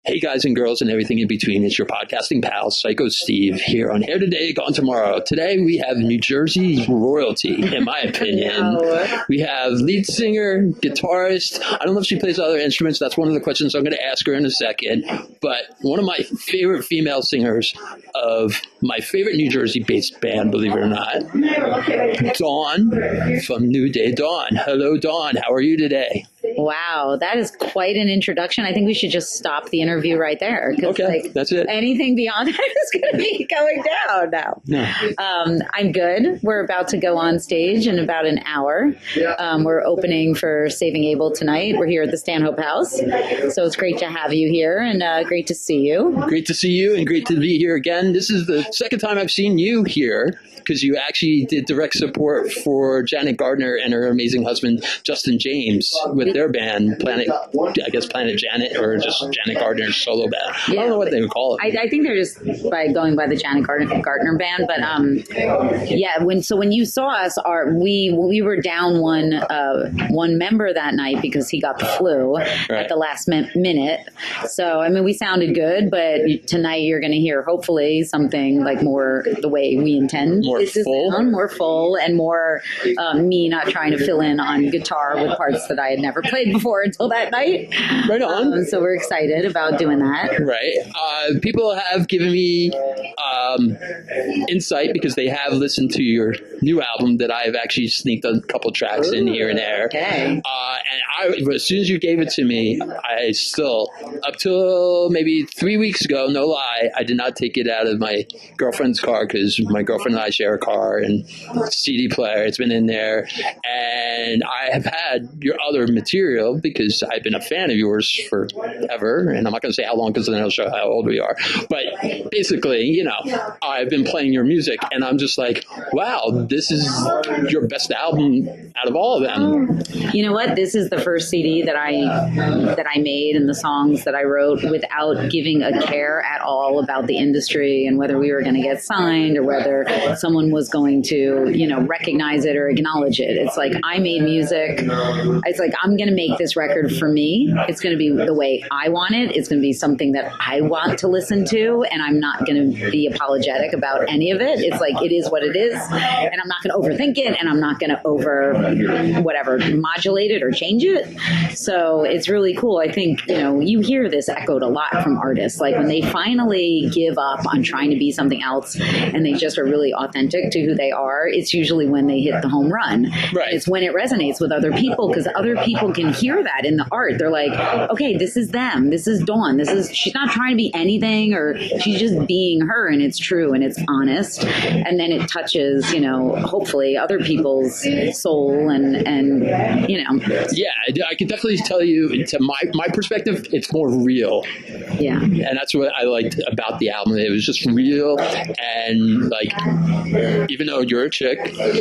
Hey guys and girls and everything in between, it's your podcasting pal, Psycho Steve, here on Here Today, Gone Tomorrow. Today we have New Jersey royalty, in my opinion. We have lead singer, guitarist. I don't know if she plays other instruments. That's one of the questions I'm going to ask her in a second. But one of my favorite female singers of my favorite New Jersey-based band, believe it or not, Dawn from New Day Dawn. Hello, Dawn. How are you today? Wow, that is quite an introduction. I think we should just stop the interview right there. Okay, that's it. Anything beyond that is going to be going down now. No. I'm good. We're about to go on stage in about an hour. We're opening for Saving Abel tonight. We're here at the Stanhope House. So it's great to have you here and great to see you. Great to see you and great to be here again. This is the second time I've seen you here because you actually did direct support for Janet Gardner and her amazing husband, Justin James, with their band, Planet Janet, or just Janet Gardner's solo band. Yeah. I don't know what they would call it. I think they're just going by the Janet Gardner band. But yeah, when you saw us, we were down one member that night because he got the flu at the last minute. So I mean, we sounded good, but tonight you're going to hear hopefully something like more the way we intend. More full, and more me not trying to fill in on guitar with parts that I had never played before until that night. Right on. So we're excited about doing that. Right. People have given me insight because they have listened to your new album that I've actually sneaked a couple tracks in here and there. Okay. And as soon as you gave it to me, I still, up till maybe 3 weeks ago, no lie, I did not take it out of my girlfriend's car because my girlfriend and I share a car and CD player. It's been in there. And I have had your other material because I've been a fan of yours forever. And I'm not going to say how long because then it'll show how old we are. But basically, I've been playing your music and I'm just like, wow, this is your best album out of all of them. You know what? This is the first CD that I made and the songs that I wrote without giving a care at all about the industry and whether we were going to get signed or whether someone was going to, recognize it or acknowledge it. It's like I made music. It's like I'm going to make this record for me. It's going to be the way I want it. It's going to be something that I want to listen to, and I'm not going to be apologetic about any of it. It's like it is what it is, and I'm not going to overthink it, and I'm not going to modulate it or change it. So it's really cool. I think, you hear this echoed a lot from artists. Like when they finally give up on trying to be something else and they just are really authentic to who they are, it's usually when they hit the home run. Right. It's when it resonates with other people because other people can hear that in the art. They're like, okay, this is them. This is Dawn. She's not trying to be anything, or she's just being her, and it's true and it's honest. And then it touches, hopefully other people's soul and. Yeah, I can definitely tell you, to my perspective, it's more real. Yeah. And that's what I liked about the album. It was just real, and like, even though you're a chick,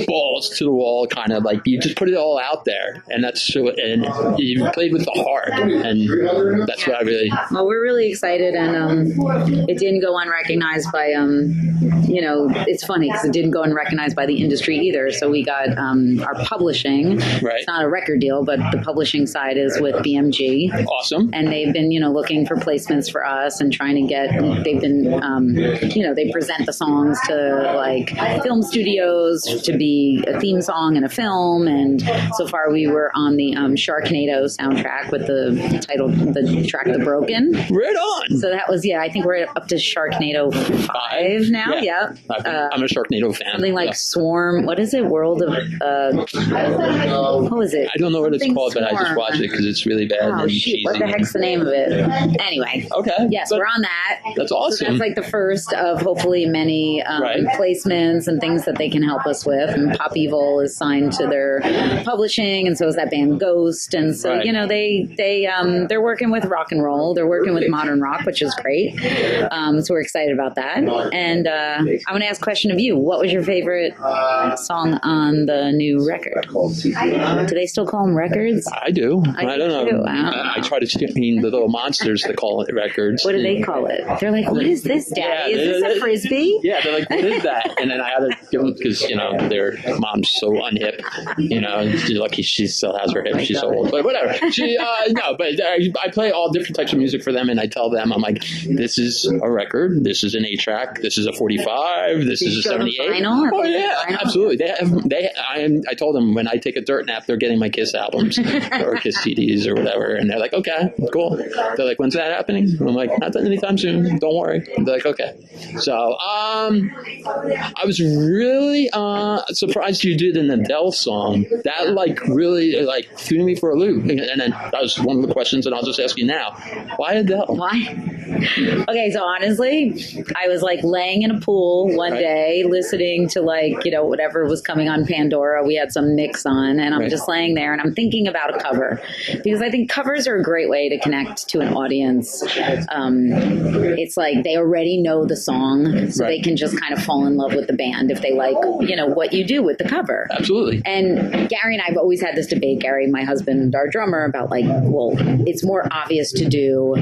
balls to the wall, kind of like you just put it all out there, and and you played with the heart, and that's what I really. Well, we're really excited, and it didn't go unrecognized by it's funny because it didn't go unrecognized by the industry either. So we got our publishing. Right. It's not a record deal, but the publishing side is with BMG. Awesome. And they've been, looking for placements for us and trying to get. They've been, they present the songs to like film studios to be a theme song in a film. And so far, we were on the Sharknado soundtrack with the track "The Broken." Right on. So that was I think we're up to Sharknado 5 now. Yeah. I'm a Sharknado fan. Something like Swarm. What is it? World of. What was it? I don't know what it's called, but I just watched it because it's really bad. Oh, shoot. What the heck's the name of it? Anyway. Okay. Yes, we're on that. That's awesome. So that's like the first of hopefully many placements and things that they can help us with. And Pop Evil is signed to their publishing, and so is that band Ghost. And so, they're working with rock and roll. They're working with modern rock, which is great. So we're excited about that. And I'm going to ask a question of you. What was your favorite song on the new record? Do they still call them records? I do. I don't know. Wow. I try to train the little monsters to call it records. What do they call it? They're like, what is this, Daddy? Is this a Frisbee? Yeah, they're like, what is that? And then I had to give them, because, they're mom's so unhip, you know, you're lucky she still has her hip. She's so old, but whatever. She, no, but I play all different types of music for them, and I tell them, I'm like, this is a record, this is an 8-track, this is a 45, this is a 78. Oh yeah, absolutely. I told them when I take a dirt nap, they're getting my Kiss albums or Kiss CDs or whatever, and they're like, okay, cool. They're like, when's that happening? And I'm like, not anytime soon. Don't worry. And they're like, okay. So, I was really surprised you did an Adele song. That like really like threw me for a loop. And then that was one of the questions, and I'll just ask you now: why Adele? Why? Okay, so honestly, I was like laying in a pool one day, listening to like, you know, whatever was coming on Pandora. We had some mix on, and I'm just laying there, and I'm thinking about a cover because I think covers are a great way to connect to an audience. It's like they already know the song, so they can just kind of fall in love with the band if they like, you know, what you do with the cover. Absolutely. And Gary and I have always had this debate, Gary, my husband, our drummer, about like, well, it's more obvious to do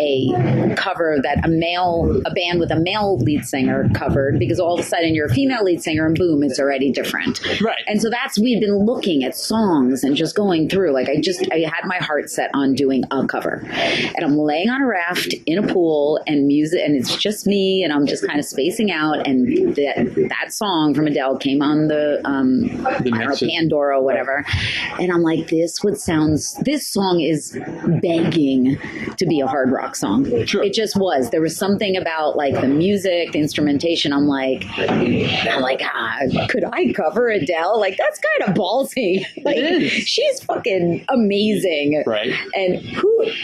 a cover that a band with a male lead singer covered, because all of a sudden you're a female lead singer and boom, it's already different. Right. And so we've been looking at songs and just going through, like I had my heart set on doing a cover, and I'm laying on a raft in a pool and music, and it's just me, and I'm just kind of spacing out, and that song from Adele came on the I don't know, Pandora or whatever, and I'm like, this song is begging to be a hard rock song. Sure. It just was. There was something about like the music, the instrumentation. I'm like, could I cover Adele? Like, that's kind of ballsy. Like, she's fucking amazing. Right. And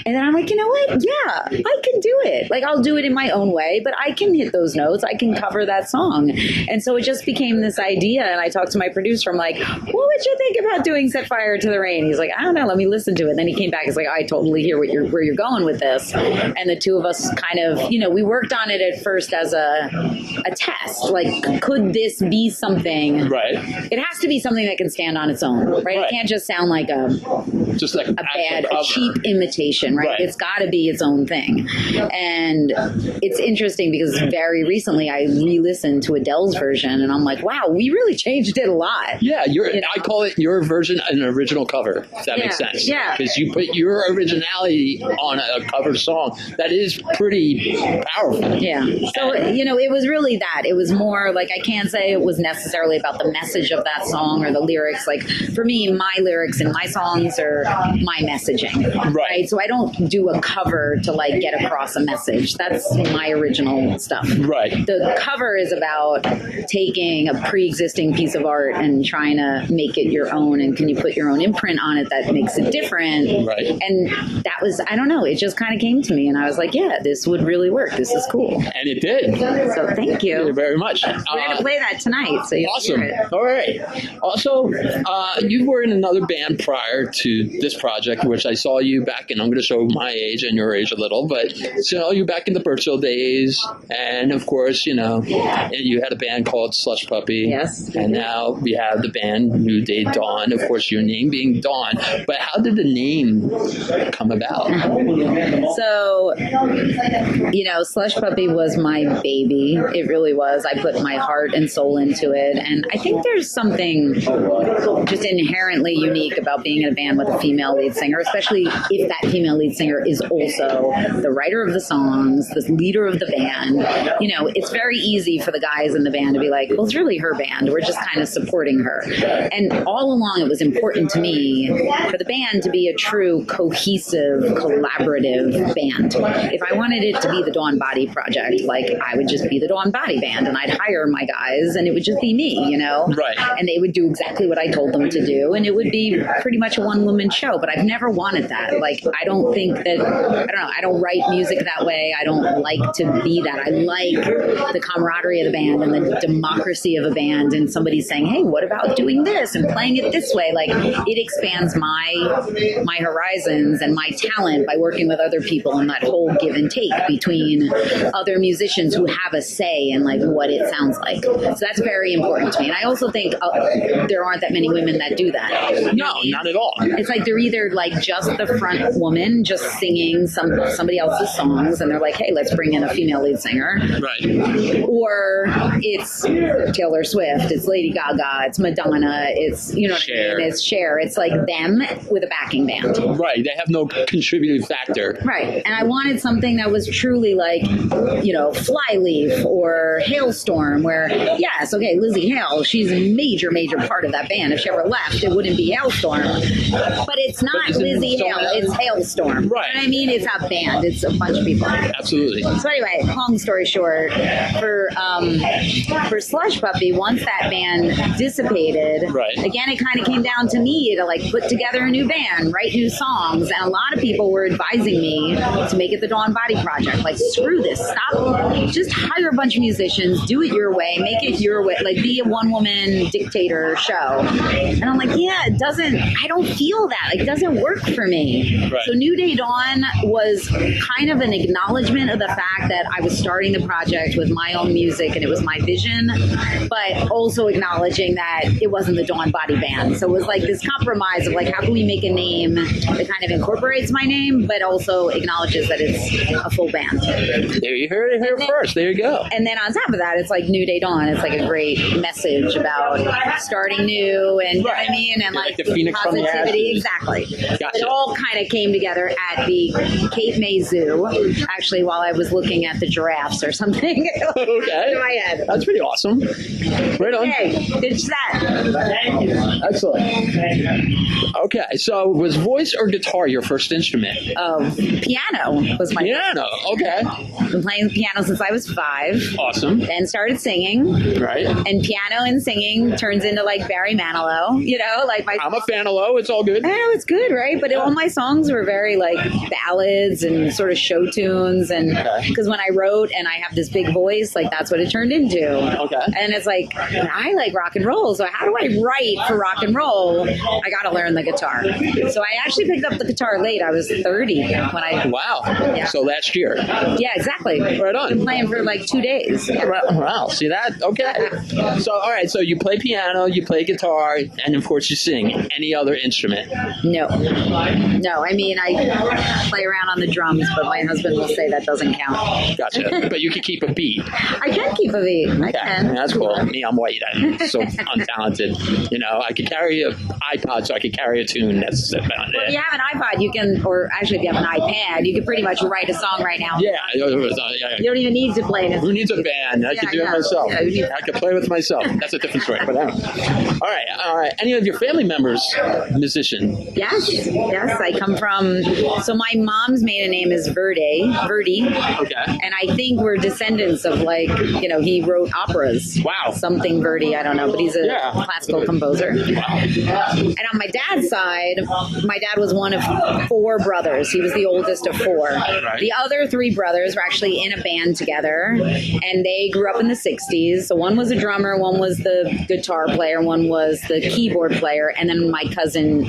then I'm like, you know what? Yeah, I can do it. Like, I'll do it in my own way, but I can hit those notes. I can cover that song. And so it just became this idea. And I talked to my producer. I'm like, what would you think about doing Set Fire to the Rain? He's like, I don't know. Let me listen to it. And then he came back. He's like, I totally hear where you're going with this. And the two of us kind of, you know, we worked on it at first as a test. Like, could this be something? Right. It has to be something that can stand on its own, right? It can't just sound like a cheap imitation, right? It's got to be its own thing. And it's interesting because very recently I re-listened to Adele's version, and I'm like, wow, we really changed it a lot. Yeah, I call it your version an original cover, if that makes sense. Yeah. Because you put your originality on a cover song that is pretty powerful. Yeah. So, you know, it was really that. It was more like, I can't say it was necessarily about the message of that song or the lyrics. Like, for me, my lyrics and my songs are my messaging. Right? So I don't do a cover to like get across a message. That's my original stuff. Right. The cover is about taking a pre-existing piece of art and trying to make it your own, and can you put your own imprint on it that makes it different. Right. And that was, I don't know, it just kind of came to me, and I was like, yeah, this would really work. This is cool. And it did. So thank you. Thank you very much. We're going to play that tonight. So awesome. All right. Also, you were in another band prior to this project, which I saw you back in, I'm going to show my age and your age a little, but saw you back in the Perlzweig days. And of course, you know, you had a band called Slush Puppy. Yes. And now we have the band New Day Dawn. Of course, your name being Dawn. But how did the name come about? So, you know, Slush Puppy was my baby. It really was. I put my heart and soul into it. And I think there's something just inherently unique about being in a band with a female lead singer, especially if that female lead singer is also the writer of the songs, the leader of the band. You know, it's very easy for the guys in the band to be like, well, it's really her band. We're just kind of supporting her. And all along, it was important to me for the band to be a true, cohesive, collaborative band. If I wanted it to be the Dawn Body Project, like, I would just be the Dawn Body Band, and I'd hire my guys, and it would just be me, you know? Right. And they would do exactly what I told them to do, and it would be pretty much a one-woman show, but I've never wanted that. Like, I don't think that, I don't know, I don't write music that way. I don't like to be that. I like the camaraderie of the band and the democracy of a band, and somebody saying, hey, what about doing this and playing it this way? Like, it expands my horizons and my talent by working with other people, and that whole give and take between other musicians who have a say in like what it sounds like. So that's very important to me. And I also think there aren't that many women that do that. No, not at all. It's like they're either like just the front woman, just singing somebody else's song, songs and they're like, hey, let's bring in a female lead singer. Right. Or it's Taylor Swift, it's Lady Gaga, it's Madonna, it's, you know what I mean? It's Cher. It's like them with a backing band. Right. They have no contributing factor. Right. And I wanted something that was truly like, you know, Flyleaf or Hailstorm, where, yes, okay, Lizzie Hale, she's a major, major part of that band. If she ever left, it wouldn't be Hailstorm. But it's not Lizzie Hale, it's Hailstorm. Right. You know what I mean? It's a band. It's a bunch of people. Absolutely. So anyway, long story short, for Slush Puppy, once that band dissipated, right. again, it kind of came down to me to like put together a new band, write new songs, and a lot of people were advising me to make it the Dawn Body Project. Like, screw this, stop, just hire a bunch of musicians, do it your way, make it your way, like be a one-woman dictator show. And I'm like, yeah, it doesn't, I don't feel that, like, it doesn't work for me. Right. So New Day Dawn was kind of an acknowledgement of the fact that I was starting the project with my own music and it was my vision, but also acknowledging that it wasn't the Dawn Body Band. So it was like this compromise of like, how can we make a name that kind of incorporates my name, but also acknowledges that it's a full band. There you heard it here first. There you go. And then on top of that, it's like New Day Dawn. It's like a great message about starting new and, you know what I mean? And like the Phoenix positivity. From the ashes. Exactly. Gotcha. It all kind of came together at the Cape May Zoo, actually, while I was looking at the giraffes or something. Okay. In my head. That's pretty awesome. Right on. Okay, ditch that. Excellent. Okay, so was voice or guitar your first instrument? Piano was my Piano. Okay. I've been playing the piano since I was 5. Awesome. Then started singing. Right. And piano and singing turns into like Barry Manilow, you know, like my. I'm a fan of Low. It's all good. I know it's good, right? But all my songs were very like ballads and sort of show tunes, and because when I wrote and I have this big voice, like that's what it turned into. Okay. And it's like I like rock and roll, so how do I write for rock and roll? I got to learn the guitar. So I actually picked up the guitar late. I was 30 when I. Wow. Yeah. So last year. Yeah, exactly. Right on. I've been playing for like 2 days. Yeah. Wow. See that? Okay. So all right. So you play piano, you play guitar, and of course you sing. Any other instrument? No. I mean, I play around on the drums, but my husband will say that doesn't count. Gotcha. But you can keep a beat. I can keep a beat. I Okay. can. That's cool. Me, I'm white. I'm so untalented. You know, I could carry an iPod, so I could carry a tune. That's about Well, if it. you have an iPod, you can, or actually if you have an iPad, you can pretty much write a song right now. Yeah. You don't even need to play it. Who needs a band? I Yeah, could do it yeah. myself. Yeah, I could play with myself. That's a different story. But all right. Any of your family members musician? Yes. I come from, so my mom's maiden name is Verdi. Okay. And I think we're descendants of like, you know, he wrote operas. Wow. Something Verdi, I don't know, but he's a classical composer. And on my dad's side, my dad was one of 4 brothers. He was the oldest of 4. Right. The other 3 brothers were actually in a band together, and they grew up in the 60s. So one was a drummer, one was the guitar player, one was the keyboard player, and then my cousin,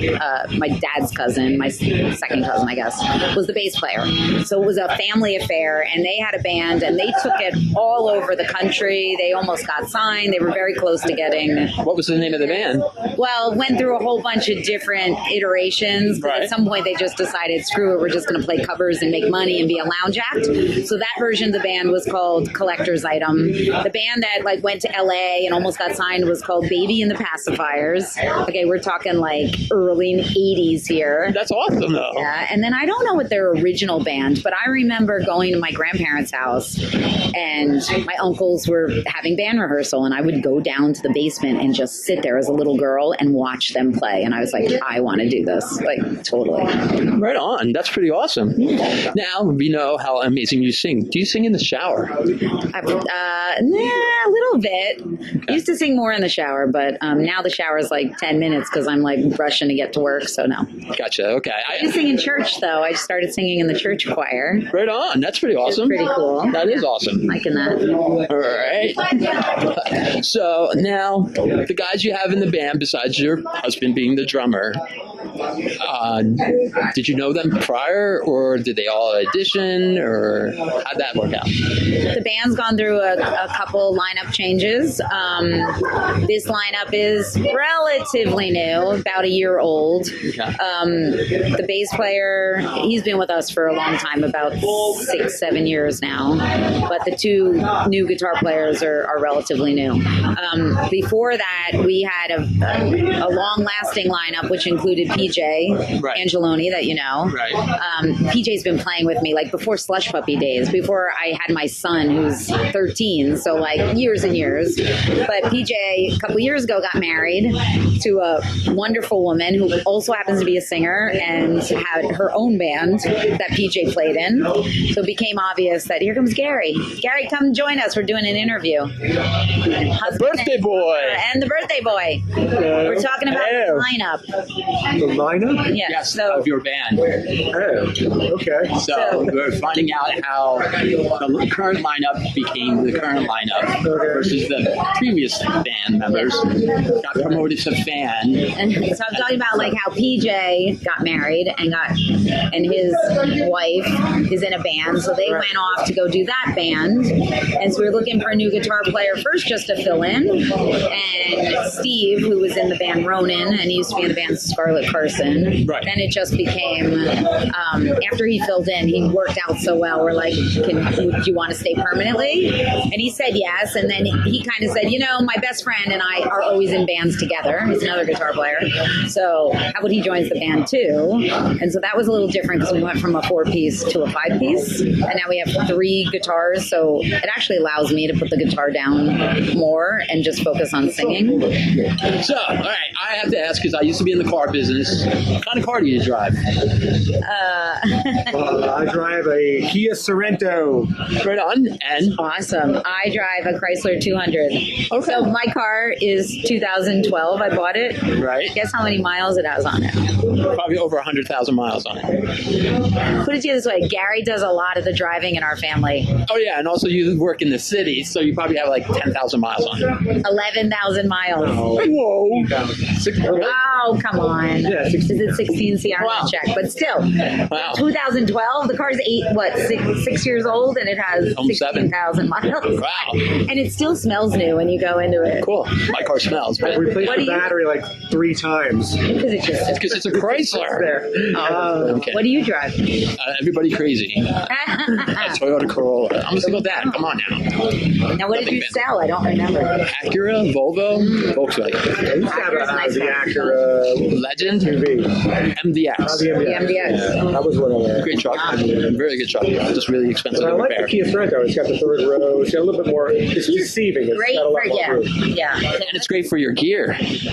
my dad's cousin, my second cousin, I guess, was the bass player. So it was a family affair, and they had a band, and they took it all over the country. They almost got signed. They were very close to getting. What was the name of the band? Well, went through a whole bunch of different iterations. But Right. at some point, they just decided, screw it, we're just going to play covers and make money and be a lounge act. So that version of the band was called Collector's Item. The band that like went to LA and almost got signed was called Baby and the Pacifiers. Okay, we're talking like early 80s here. That's awesome, though. Yeah, and then I don't know what their original band, but I remember going to my grandparents' house and my uncles were having band rehearsal, and I would go down to the basement and just sit there as a little girl and watch them play. And I was like, I want to do this. Like, totally. Right on. That's pretty awesome. Now, we know how amazing you sing. Do you sing in the shower? A little bit. I used to sing more in the shower, but now the shower is like 10 minutes because I'm like rushing to get to work, so no. Gotcha. Okay. I used to sing in church, though. I just started singing in the church choir. Right on. That's pretty awesome. Pretty cool. That is awesome. Liking that. All right. So now, the guys you have in the band, besides your husband being the drummer, Did you know them prior, or did they all audition, or how'd that work out? The band's gone through a couple lineup changes. This lineup is relatively new, about a year old. Okay. The bass player, he's been with us for a long time, about 6-7 years now. But the two new guitar players are relatively new. Before that, we had a long-lasting lineup, which included PJ Right. Angeloni, that you know. Right. PJ's been playing with me like before Slush Puppy days, before I had my son who's 13, so like years and years. But PJ, a couple years ago, got married to a wonderful woman who also happens to be a singer and had her own band that PJ played in. So it became obvious that here comes Gary. Gary, come join us. We're doing an interview. Birthday boy. And the birthday boy. We're talking about the lineup. The lineup? Yes, So of your band. Oh, okay. So we're finding out how the current lineup became the current lineup versus the previous band members got promoted to fan. and so I'm talking about like how PJ got married and his wife is in a band, so they went off to go do that band, and so we were looking for a new guitar player first just to fill in, and Steve, who was in the band Ronan, and he used to be in the band Scarlet Carson. Right. Then it just became after he filled in, he worked out so well. We're like, do you want to stay permanently? And he said yes, and then he kind of said, you know, my best friend and I are always in bands together. He's another guitar player, so how about he joins the band too? And so that was a little different because we went from a 4-piece to a 5-piece, and now we have 3 guitars, so it actually allows me to put the guitar down more and just focus on singing. So, all right, I have to ask because I used to be in the car business. What kind of car do you drive? I drive a Kia Sorento. Right on. And Awesome. I drive a Chrysler 200. Okay. So my car is 2012. I bought it. right, Guess how many miles it has on it? probably over 100,000 miles on it. Put it to you this way. Gary does a lot of the driving in our family. Oh yeah, and also you work in the city, so you probably have like 10,000 miles on it. 11,000 miles. Whoa. Really? Oh, come on. Yeah, Is it 16? See, I don't Wow. check. But still, Wow. 2012, the car's 6 years old, and it has Almost 16,000 miles. Wow. And it still smells new when you go into it. Cool. My car smells, but I replaced What the do you- battery like 3 times. Because it's just... because it's a Chrysler. There. Okay. What do you drive? Everybody crazy. A Toyota Corolla. I'm a single dad. Come on now. Now, what did you sell? I don't remember. Acura, Volvo, Volkswagen, I used to have Acura's nice the one. Acura Legend, UV. MDX. The The MDX. MDX. That was one of them. Great truck. Very good truck. Just really expensive I to like the repair. Kia Sorento. It's got the 3rd row. It's got a little bit more. It's deceiving. It's Great got a lot for, more yeah. room. Yeah. And it's great for your gear. It is.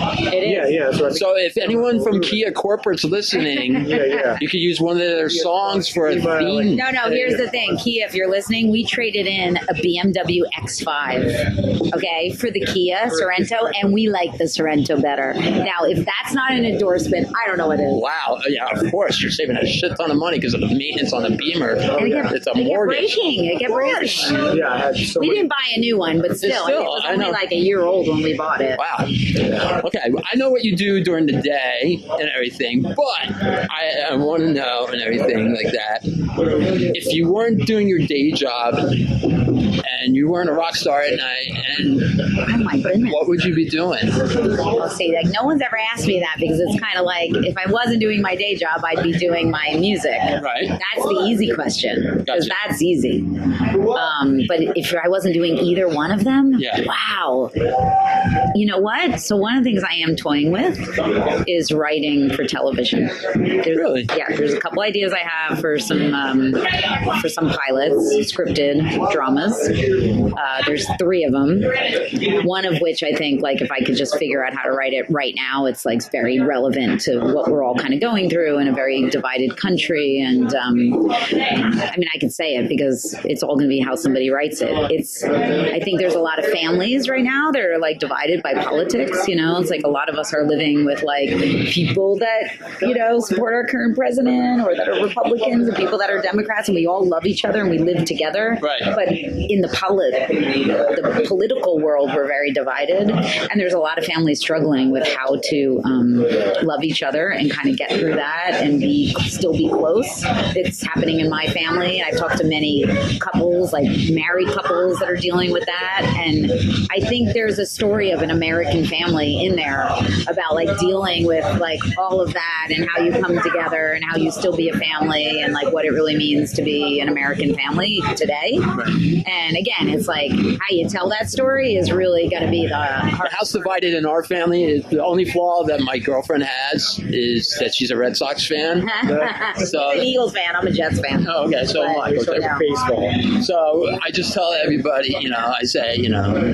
Yeah, yeah. That's what I So if anyone from Kia Corporate's listening, yeah. you could use one of their songs for a theme. No, here's the thing. Kia, if you're listening, we traded in a BMW X5, okay, for the Kia Sorento, and we like the Sorento better. Now, if that's not an endorsement, I don't know what is. Wow. Yeah, of course. You're saving a shit ton of money because of the maintenance on the Beamer. And It's a it kept mortgage. breaking. It kept breaking. Yeah, I had so We many. didn't buy a new one, but still, it was I only know. like a year old when we bought it. Wow. Okay, I know what you do during the day and everything, but I want to know and everything like that. If you weren't doing your day job and you weren't a rock star at night, and Oh my goodness. what would you be doing? I'll say, like, no one's ever asked me that because it's kind of like if I wasn't doing my day job, I'd be doing my music. Right. That's the easy question because Gotcha. that's easy. But if I wasn't doing either one of them, Yeah. wow. You know what? So one of the things I am toying with is writing for television. Really? Yeah, there's a couple ideas I have for some pilots, scripted dramas. There's 3 of them. One of which I think, like, if I could just figure out how to write it right now, it's like very relevant to what we're all kind of going through in a very divided country. And I mean, I could say it because it's all going to be how somebody writes it. I think there's a lot of families right now that are like divided by politics. You know, it's like a lot of us are living with like people that, you know, support our current president or that are Republicans and people that are Democrats, and we all love each other and we live together. Right. But in the political world, we're very divided, and there's a lot of families struggling with how to love each other and kind of get through that and still be close. It's happening in my family. I've talked to many couples, like married couples, that are dealing with that. And I think there's a story of an American family in there about like dealing with like all of that and how you come together and how you still be a family and like what it really means to be an American family today. Right. And again, it's like how you tell that story is really going to be the house divided in our family. Is the only flaw that my girlfriend has is that she's a Red Sox fan. So I'm an Eagles fan. I'm a Jets fan. Oh, okay, so am I. Baseball. So I just tell everybody, I say,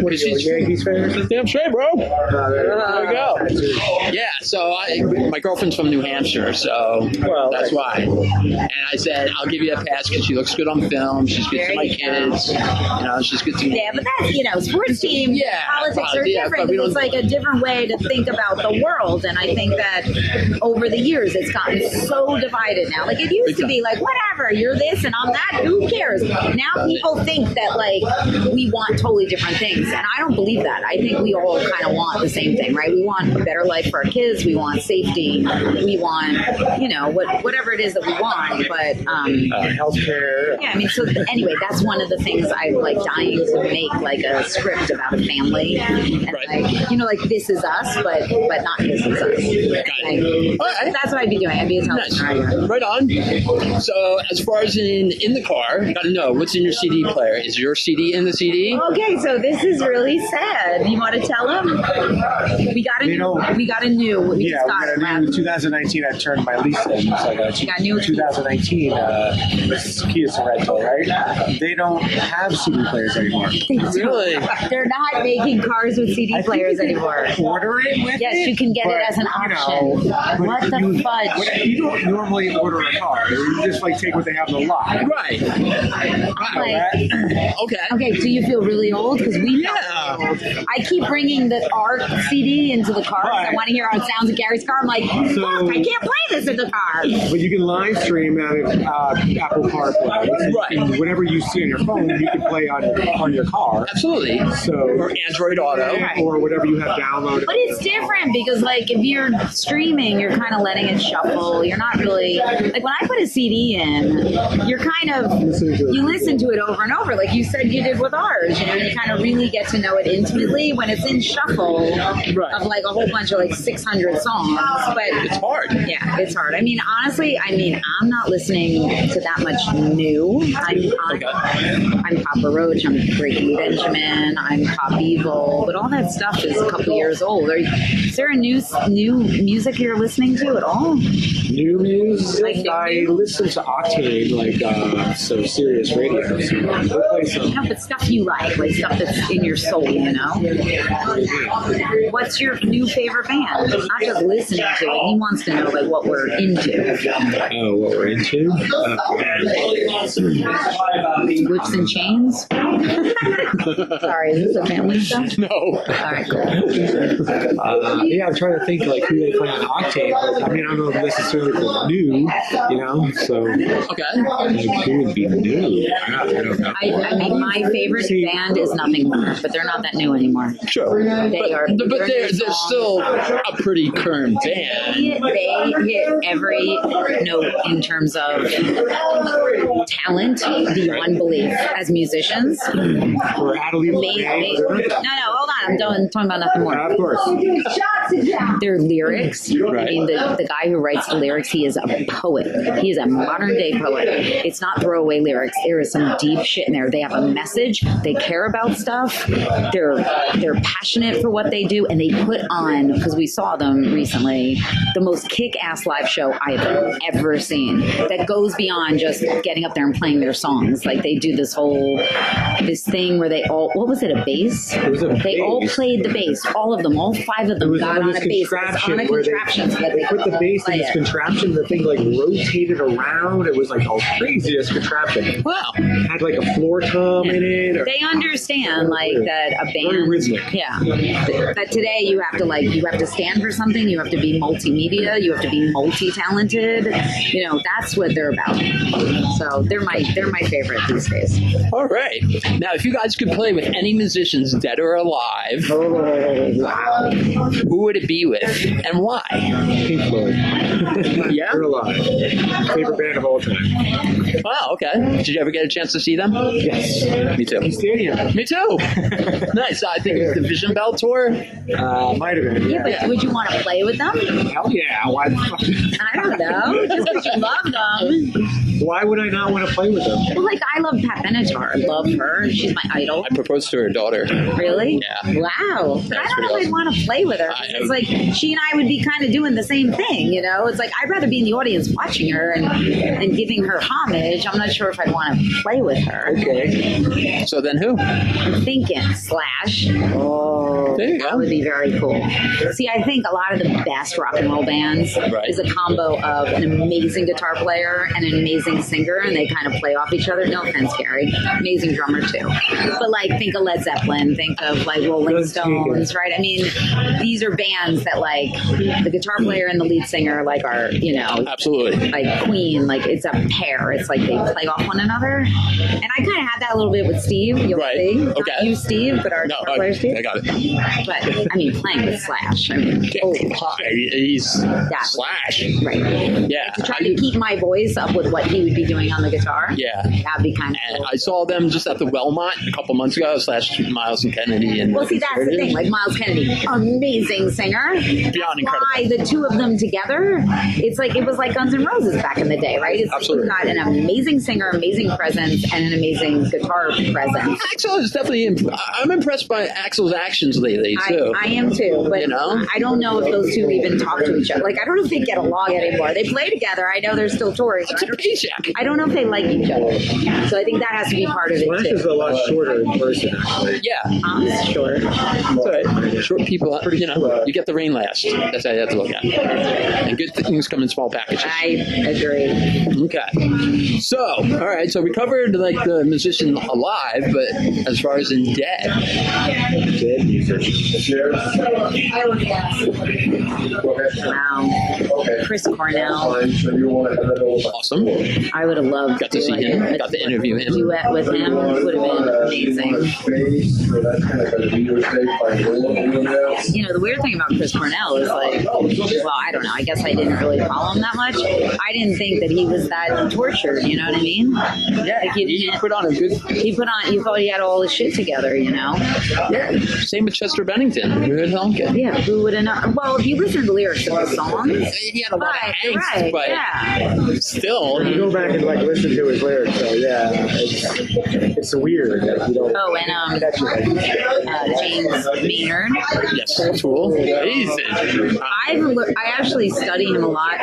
what is he, Yankees fan? Damn straight, bro. There we go. Yeah, so my girlfriend's from New Hampshire, so that's why. And I said, I'll give you a pass because she looks good on film. She's good to my kids. She's good to me. Yeah, but that's, sports team, politics are different. It's like a different way to think about the world. And I think that over the years, it's gotten so divided now. Like it used to be like, whatever, you're this and I'm that, who cares? Now people think that like we want totally different things. And I don't believe that. I think we all kind of want the same thing, right? We want a better life for our kids. We want safety. We want, whatever it is that we want. But healthcare. Yeah, I mean, so anyway, that's one of the things I'm like dying to make like a script about a family. And like this is us, but not this is us. That's what I'd be doing. I'd be a television writer. Right on. So as far as in the car, gotta know what's in your CD player. Is your CD in the CD? Okay, so this is really sad. You want to tell them? We got a new. We just got a new 2019. I turned my lease in. So I got a new 2019 Kia Sorento, right? They don't have CD players anymore. Really? They're not making cars with CD players anymore. Order it with Yes, you can get it as an option. What the fudge? You don't normally order a car. You just like take what they have in the lot. Right. Okay, do you feel really old? Because we felt really old. I keep bringing the ARC CD into the car because I want to hear how it sounds in Gary's car. I'm like, fuck, I can't play this in the car. But you can live stream out of Apple CarPlay. Right. And whatever you see on your phone, you can play on your car. Absolutely. So or Android Auto. Or whatever you have downloaded. But it's different because, like, if you're streaming, you're kind of letting it shuffle. You're not really... Like, when I put a CD in, you're kind of... You listen to it over and over, like you said you did with ours. You kind of really get to know it intimately when it's in shuffle of, like, a whole bunch of, like, 600 songs. But it's hard. Yeah, it's hard. I mean, honestly, I'm not listening to that much new. I'm Papa Roach, I'm Breaking Benjamin, I'm Pop Evil, but all that stuff is a couple years old. Is there a new music you're listening to at all? New music? Like I listen to Octane, like some serious radio. So we'll play some. No, but stuff you like stuff that's in your soul, What's your new favorite band? Not just listening to it. He wants to know like what we're into. Oh, what we're into? Whips and Chains? Sorry, is this a family stuff? No. All right, cool. I'm trying to think like who they play on Octane, but I mean I don't know necessarily for new, so okay. Like, who would be new? I don't know. I mean my favorite band is Nothing More, but they're not that new anymore. Sure. But they're still a pretty current band. They hit every note in terms of talent beyond belief as musicians. Or Adelie. No, hold on. I'm talking about Nothing More. Of course. Their lyrics. Right. I mean, the guy who writes the lyrics, he is a poet. He is a modern day poet. It's not throwaway lyrics. There is some deep shit in there. They have a message. They care about stuff. They're passionate for what they do, and they put on, because we saw them recently, the most kick-ass live show I've ever seen. That goes beyond just getting up there and playing their songs. Like they do this thing where they all, what was it, a bass? It was a bass. They all played the bass. All of them, all five of them got on a bass. On a contraption. They put the bass in this contraption. The thing like rotated around. It was like the craziest contraption. Wow. Had like a floor tom in it. They understand like that a band. Very rhythmic. Yeah. That today you have to stand for something. You have to be multimedia. You have to be multi-talented. That's what they're about. So they're my favorite these days. All right. Now, if you guys could play with any musicians, dead or alive, alive, Oh, wow. who would it be with and why? Pink Floyd. Yeah? They're alive. Favorite band of all time. Wow, okay. Did you ever get a chance to see them? Yes. Me too. Stadium. Me too. Nice. I think it was the Vision Bell tour. Might have been. Yeah, but would you want to play with them? Hell yeah. Why the fuck? I don't know. Just because you love them. Why would I not want to play with them? Well, like, I love Pat Benatar. I love her. She's my idol. I proposed to her daughter. Really? Yeah. Wow. But I That's don't know if pretty I'd want to play with her. It's like she and I would be kind of doing the same thing, you know? It's like I'd rather be in the audience watching her and giving her homage. I'm not sure if I'd want to play with her. Okay. So then who? I'm thinking Slash. Oh. There you That go. would be very cool. See, I think a lot of the best rock and roll bands is a combo of an amazing guitar player and an amazing singer, and they kind of play off each other. No offense, Gary. Amazing drummer, too. But, like, think of Led Zeppelin, think of, like, Rolling Stones, right? I mean, these are bands that, like, the guitar player and the lead singer, like, are, you know, Absolutely. like Queen, like, it's a pair. It's like they play off one another. And I kind of had that a little bit with Steve. You'll Right. see. Okay. Not you, Steve, but our No, guitar player, Steve. I got it. But, I mean, playing with Slash. I mean, He's That- Slash. right. Yeah. To try to keep my voice up with what he would be doing on the guitar. Yeah. That'd be kind of And cool. I saw them just at the Wellmont a couple months ago, Slash Miles and Kennedy. And Well, see, that's the thing. Like Miles Kennedy, amazing singer. Beyond incredible. Why the two of them together? It's like it was like Guns N' Roses back in the day, right? It's Absolutely. like you've got an amazing singer, amazing presence, and an amazing guitar presence. Axel is definitely. I'm impressed by Axel's actions lately too. I am too, but You know? I don't know if those two even talk to each other. Like I don't know if they get along anymore. They play together. I know they're still touring. It's a paycheck. I don't know if they like each other. So I think that has to be part of it Slash is too. a lot shorter in person, actually. Yeah. I'm sure. That's all right. Short people, you know, you get the rain last. That's how you have to look at it. And good things come in small packages. I agree. Okay. So, all right. So we covered like the musician alive, but as far as in dead, Dead musician. Wow. Chris Cornell. awesome. I would have loved Got to see him. Got to interview him. duet with him. Would have been amazing. You know, the weird thing about Chris Cornell is like, well, I don't know. I guess I didn't really follow him that much. I didn't think that he was that tortured. You know what I mean? Yeah, Like he put on a good. he put on. You thought he had all his shit together. You know? Yeah. Same with Chester Bennington. Who the hell could? Yeah. Who would have known? Well, if you listen to the lyrics of the songs, He had a lot of you're angst, right. but Yeah. still, You go back and like listen to his lyrics, so yeah, it's weird. Like, you don't Oh, and catch it. James Maynard. yes, Tool. Jesus. I actually study him a lot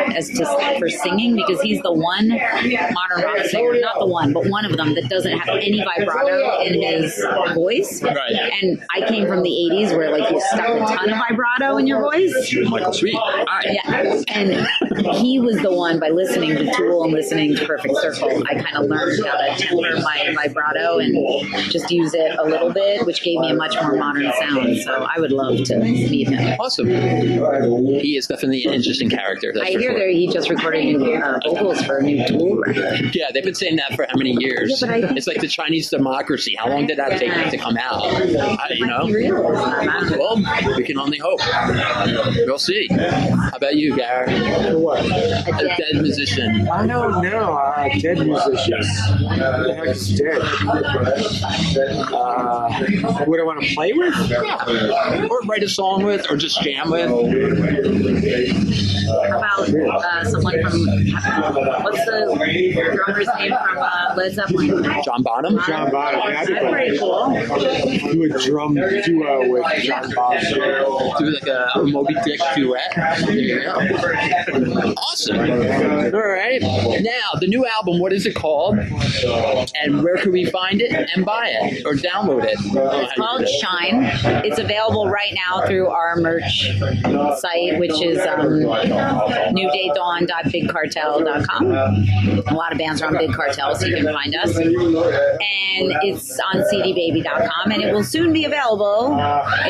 for singing because he's the one modern rock singer, not the one, but one of them that doesn't have any vibrato in his voice. Right. And I came from the 80s where like you stuck a ton of vibrato in your voice. Michael Sweet. Hi. Yeah. And he was the one, by listening to Tool and listening to Perfect Circle, I kind of learned how to temper my vibrato and just use it a little bit, which gave me a much more modern sound. So I would love to meet him. Awesome. He is definitely an interesting character. That's I for hear sure. that he just recorded new vocals for a new Tool record. Yeah, they've been saying that for how many years? Yeah, but I think- It's like the Chinese democracy. How long did that take to come out? You know? He realized that. I don't know. Well, we can only hope. We'll see. How about you, Gar? For what? A dead musician. I don't know. Dead musicians. Who the heck is dead? Would I want to play with? Yeah. Or write a song with, or just jam with. How about someone from, what's the drummer's name from Led Zeppelin? John Bonham? John Bonham. Yeah, That's pretty cool. do a drum duo with John Bonham. Do like a Moby Dick duet. There you go. Awesome. All right. Now, the new album, what is it called? And where can we find it and buy it or download it? It's called Shine. It's available right now through our merch site, which is newdaydawn.bigcartel.com. A lot of bands are on Big Cartel, so you can find us. And it's on cdbaby.com, and it will soon be available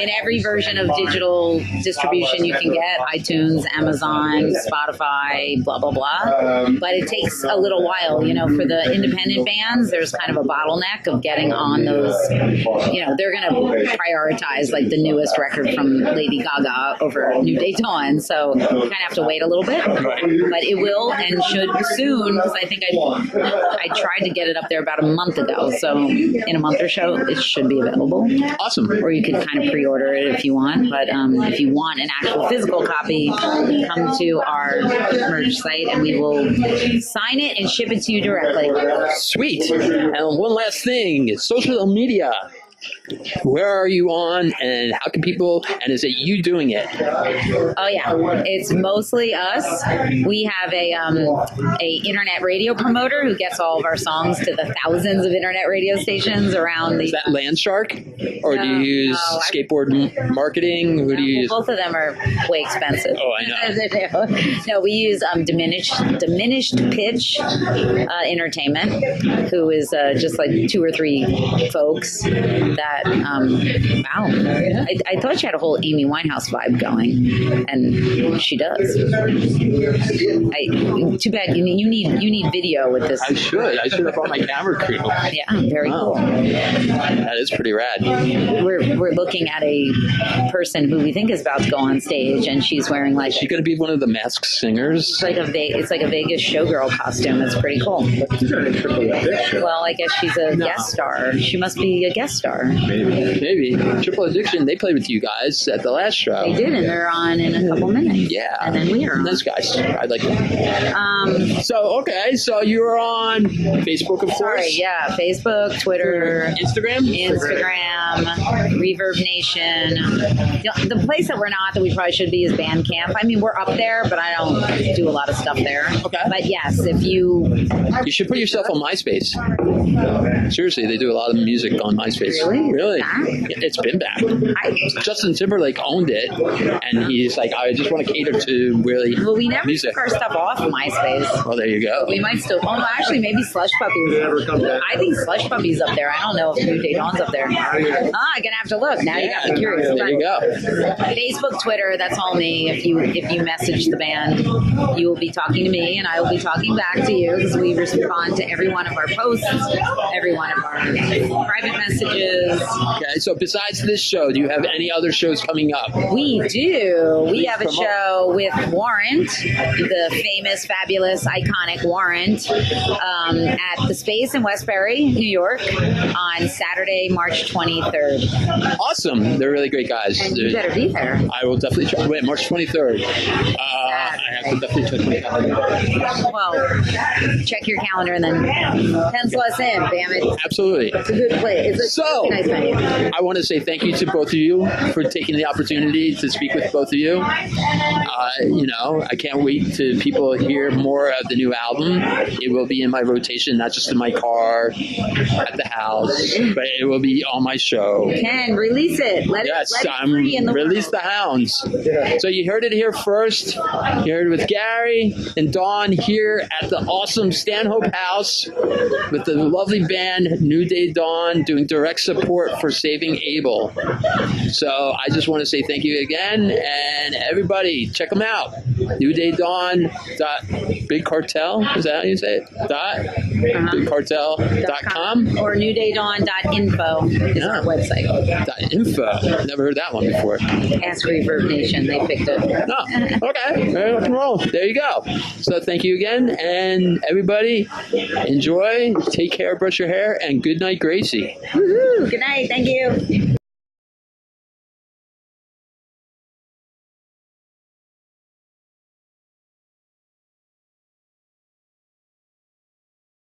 in every version of digital distribution you can get, iTunes, Amazon, Spotify, blah, blah, blah. But it takes a little while, for the independent bands, there's kind of a bottleneck of getting on those, they're going to prioritize like the newest record from Lady Gaga over New Day Dawn. So you kind of have to wait a little bit, but it will and should soon, because I think I tried to get it up there about a month ago. So in a month or so, it should be available. Awesome. Or you could kind of pre-order it if you want. But if you want an actual physical copy, come to our merch site and we will sign it and ship it to you directly. Sweet. And one last thing, social media. Where are you on, and how can people, and is it you doing it? Oh yeah, it's mostly us. We have a internet radio promoter who gets all of our songs to the thousands of internet radio stations around the... Is that Landshark? Or do you use skateboard marketing? Who do you use? Both of them are way expensive. Oh, I know. No, we use diminished pitch entertainment, who is just like 2 or 3 folks that wow, I thought she had a whole Amy Winehouse vibe going, and she does. Too bad you need video with this. I should have brought my camera crew. Yeah, very cool. That is pretty rad. We're looking at a person who we think is about to go on stage, and she's wearing like... Is she going to be one of the masked singers? It's like a Vegas showgirl costume. It's pretty cool. Well, I guess she's a guest star. She must be a guest star. Maybe. Triple Addiction, they played with you guys at the last show. They did, and they're on in a couple minutes. Yeah. And then we are on. Those guys. I like them. So you're on Facebook, of course? Sorry, yeah. Facebook, Twitter. Instagram, Reverb Nation. The place that we're not, that we probably should be, is Bandcamp. I mean, we're up there, but I don't do a lot of stuff there. Okay. But yes, if you... You should put yourself on MySpace. Seriously, they do a lot of music on MySpace. Really? It's been back. Justin Timberlake owned it, and he's like, I just want to cater to really we never music. took our stuff off MySpace. Well, there you go. We might still... Oh, no, actually, maybe Slush Puppies. I think Slush Puppy's up there. I don't know if New Day Dawn's up there. I'm going to have to look. Now you got me curious. There you go. Facebook, Twitter, that's all me. If you message the band, you will be talking to me, and I will be talking back to you, because we respond to every one of our posts, every one of our private messages. Okay, so besides this show, do you have any other shows coming up? We do. We have a show with Warrant, the famous, fabulous, iconic Warrant, at the Space in Westbury, New York, on Saturday, March 23rd. Awesome. They're really great guys. And you better be there. I will definitely try. Wait, March 23rd. I have to definitely check my calendar. Well, check your calendar and then pencil us in, damn it. Absolutely. It's a good place. It's a really nice venue. I want to say thank you to both of you for taking the opportunity to speak with both of you. I can't wait to people hear more of the new album. It will be in my rotation, not just in my car, at the house, but it will be on my show. Ken, release it. Let it free in the release world. the hounds. So you heard it here first. You heard it with Gary and Dawn here at the awesome Stanhope House with the lovely band New Day Dawn doing direct support for Saving Abel. So I just want to say thank you again, and everybody check them out. newdaydawn.bigcartel, is that how you say it? Bigcartel.com or newdaydawn.info is our website. .info. Never heard that one before. Ask Reverb Nation. They picked it. No. Okay. Rock and roll. There you go. So thank you again, and everybody enjoy, take care, brush your hair, and good night, Gracie. Woohoo! Good night. Thank you.